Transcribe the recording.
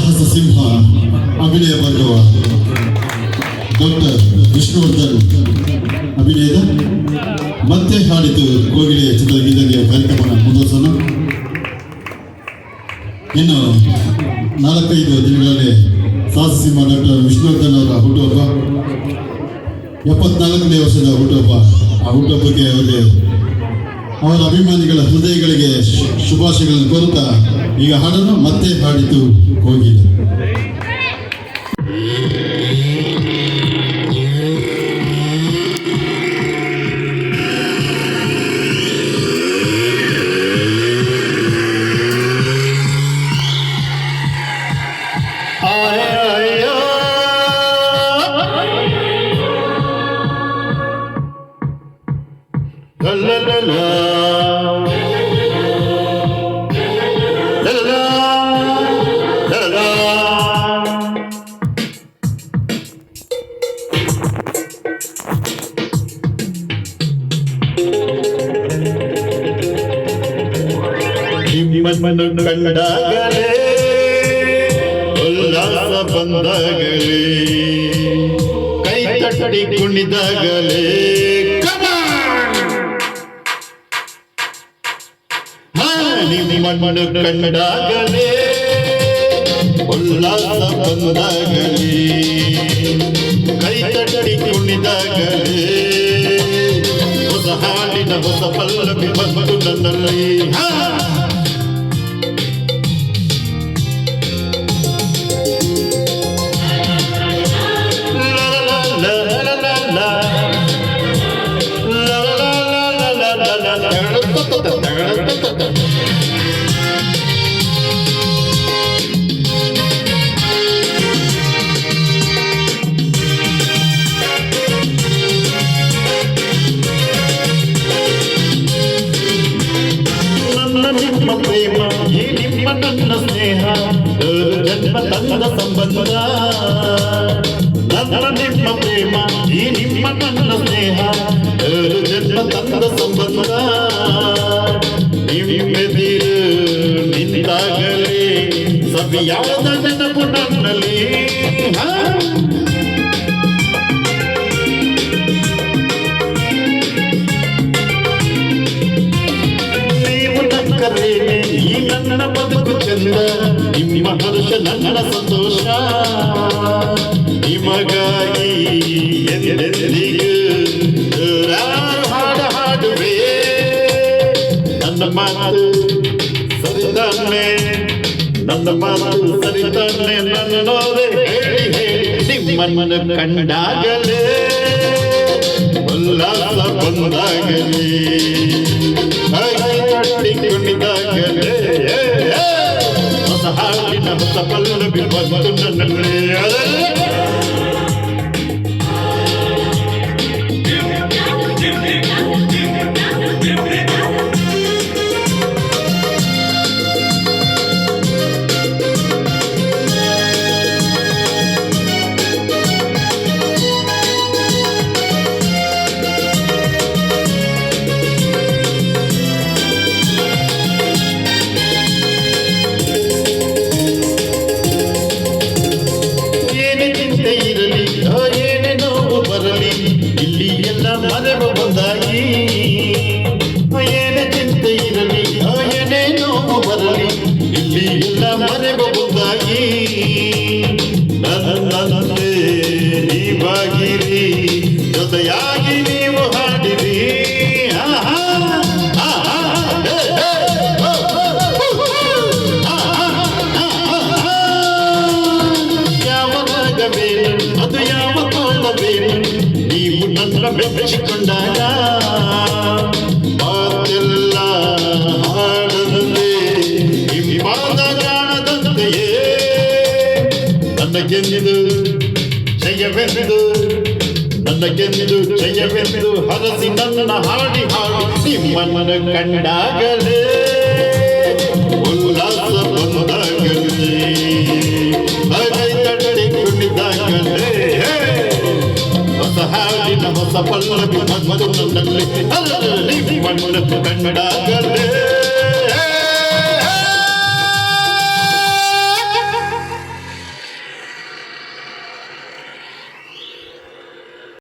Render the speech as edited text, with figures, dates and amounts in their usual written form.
ಸಾಹಸ ಸಿಂಹ ಅಭಿನಯ ಬರೆಯುವ ಡಾಕ್ಟರ್ ವಿಷ್ಣುವರ್ಧನ್ ಅಭಿನಯದ ಮತ್ತೆ ಹಾಡಿತು ಕೋಗಿಲೆ ಚಿತ್ರಗೀತೆಯ ಕಾರ್ಯಕ್ರಮ ಮುಂದುವರಿಸೋಣ. ಇನ್ನು 4-5 ದಿನಗಳಲ್ಲಿ ಸಾಹಸ ಸಿಂಹ ಡಾಕ್ಟರ್ ವಿಷ್ಣುವರ್ಧನ್ ಅವರ ಹುಟ್ಟುಹಬ್ಬ, 74ನೇ ವರ್ಷದ ಹುಟ್ಟುಹಬ್ಬ. ಆ ಹುಟ್ಟುಹಬ್ಬಕ್ಕೆ ಅವರ ಅಭಿಮಾನಿಗಳ ಹೃದಯಗಳಿಗೆ ಶುಭಾಶಯಗಳನ್ನು ಕೋರುತ್ತಾ ಈಗ ಹಾಡನ್ನು ಮತ್ತೆ ಹಾಡಿತು ಕೋಗಿಲೆ. ನಿಮ್ಮನ್ನು ಕಂಡಾಗಲೇ ಉಲ್ಲಾಸ ಬಂದಾಗಲೇ ಕೈ ತಟ್ಟಿ ಕುಣಿದಾಗಲೇ ನಿಮ್ಮನ್ನು ಕಂಡಾಗಲೇ ಉಲ್ಲಾಸ ಬಂದಾಗಲೇ ಕೈ ತಟ್ಟಿ ಕುಣಿದಾಗಲೇ ಹೊಸ ಹಾಡಿನ ಹೊಸ ಪಲ್ಲವಿ ಬಂತು ನನ್ನಲ್ಲಿ. ನಿಮ್ಮ ಪ್ರೇಮ ಈ ನಿಮ್ಮ ನನ್ನ ಸ್ನೇಹ ಜನ್ಮ ತಂದ ಸಂಬಂಧ. ನನ್ನ ನಿಮ್ಮ ಪ್ರೇಮ ಈ ನಿಮ್ಮ ನನ್ನ ಸ್ನೇಹ ಜನ್ಮ ತಂದ ಸಂಬಂಧ. ನಿಮ್ಮೆದಿರು ನಿಂತಾಗಲೇ ಸವಿಯಾದ ನೆನಪು ನನ್ನಲ್ಲಿ. ಈ ನನ್ನ ಬದುಕು ಚಂದ, ನಿಮ್ಮ ಹರ್ಷ ನನ್ನ ಸಂತೋಷ. ನಿಮಗಾಗಿ ಎಂದೆಂದಿಗೂ ಹಾಡು ಹಾಡುವೆ. ನನ್ನ ಮಾತು ಸರಿತಾನೆ, ನನ್ನ ಮಾತು ಸರಿತಾನೆ. ನನ್ನ ನೋಡೆ ಹೇಳಿ ಹೇಳಿ ನಿಮ್ಮನ್ನು ಕಂಡಾಗಲೇ ಉಲ್ಲಾಸ ಬಂದಾಗಲೇ ಕುಣಿದಾಗಲೇ ಹೊಸ ಹಾಡಿನ ಹೊಸ ಪಲ್ಲವಿ ಬಂತು ನನ್ನಲ್ಲಿ. ಮರೆವ ಬಂದಾಗಿ ಏನೇ ಚಿಂತೆ ಇರಲಿ, ಏನೇ ನೋವು ಬರಲಿ, ಇಲ್ಲಿ ಎಲ್ಲ ಮರೆವ ಬಂದಾಗಿ. ನನ್ನಂತೆ ನೀವಾಗಿರಿ, ಜೊತೆಯಾಗಿ ನೀವು ಹಾಡಿರಿ. ಯಾವ ರಾಗವೇನು ಅದು ಯಾವ ತಾಳವೇನು, ನೀವು ನನ್ನ ಮೆಚ್ಚಿಕೊಂಡಾಗ ಮಾತೆಲ್ಲ ಹಾಡದಂತೆ ನಿಮ್ಮಾದ ಕಾಣದಂತೆಯೇ ನನಗೆಂದು ಜಯವೆಂದು, ನನಗೆಂದು ಜಯವೆಂದು ಹರಸಿ ನನ್ನ ಹಾಡಿ ಹಾಡಿ ನಿಮ್ಮನ್ನು ಕಂಡಾಗಲೇ